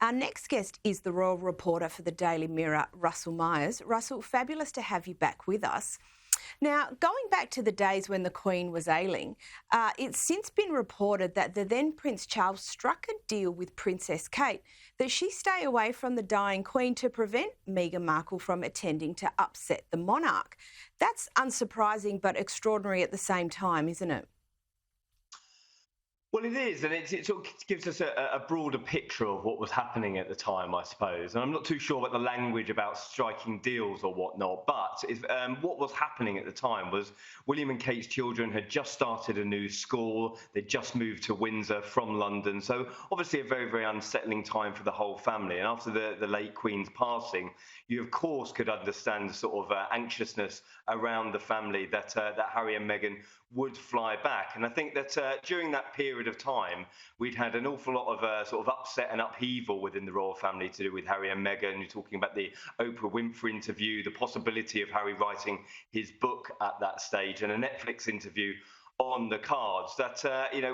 Our next guest is the royal reporter for the Daily Mirror, Russell Myers. Russell, fabulous to have you back with us. Now, going back to the days when the Queen was ailing, it's since been reported that the then Prince Charles struck a deal with Princess Kate that she stay away from the dying Queen to prevent Meghan Markle from attending to upset the monarch. That's unsurprising but extraordinary at the same time, isn't it? Well, it is, and it sort of gives us a broader picture of what was happening at the time, I suppose. And I'm not too sure about the language about striking deals or whatnot, but what was happening at the time was William and Kate's children had just started a new school. They'd just moved to Windsor from London. So obviously a very, very unsettling time for the whole family. And after the late Queen's passing, you, of course, could understand the sort of anxiousness around the family that Harry and Meghan would fly back. And I think that during that period of time, we'd had an awful lot of sort of upset and upheaval within the royal family to do with Harry and Meghan. You're talking about the Oprah Winfrey interview, the possibility of Harry writing his book at that stage, and a Netflix interview on the cards that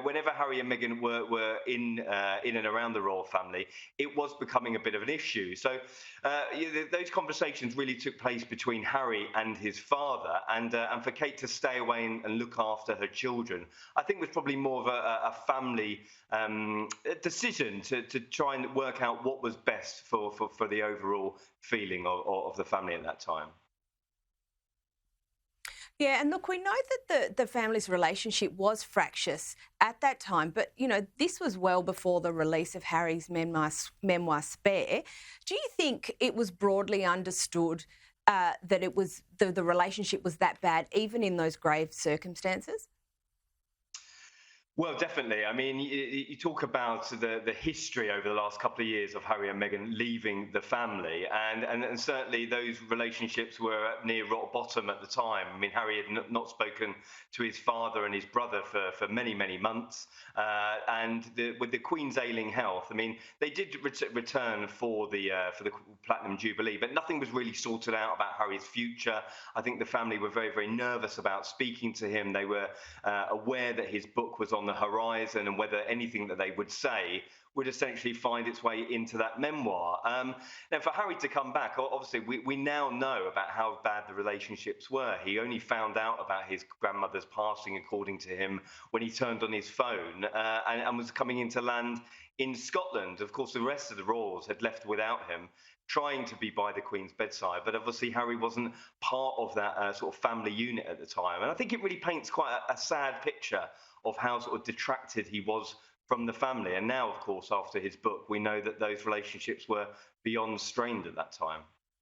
whenever Harry and Meghan were in and around the royal family, it was becoming a bit of an issue. So those conversations really took place between Harry and his father, and for Kate to stay away and look after her children, I think was probably more of a family decision to try and work out what was best for the overall feeling of the family at that time. Yeah, and look, we know that the family's relationship was fractious at that time, but, you know, this was well before the release of Harry's memoir Spare. Do you think it was broadly understood that it was the relationship was that bad, even in those grave circumstances? Well, definitely. I mean, you talk about the history over the last couple of years of Harry and Meghan leaving the family, and certainly those relationships were at near rock bottom at the time. I mean, Harry had not spoken to his father and his brother for many, many months, and with the Queen's ailing health, I mean, they did return for the Platinum Jubilee, but nothing was really sorted out about Harry's future. I think the family were very, very nervous about speaking to him. They were aware that his book was on the horizon, and whether anything that they would say would essentially find its way into that memoir. Now, for Harry to come back, obviously, we now know about how bad the relationships were. He only found out about his grandmother's passing, according to him, when he turned on his phone and was coming into land in Scotland. Of course, the rest of the royals had left without him, trying to be by the Queen's bedside, but obviously Harry wasn't part of that sort of family unit at the time. And I think it really paints quite a sad picture of how sort of detracted he was from the family. And now, of course, after his book, we know that those relationships were beyond strained at that time.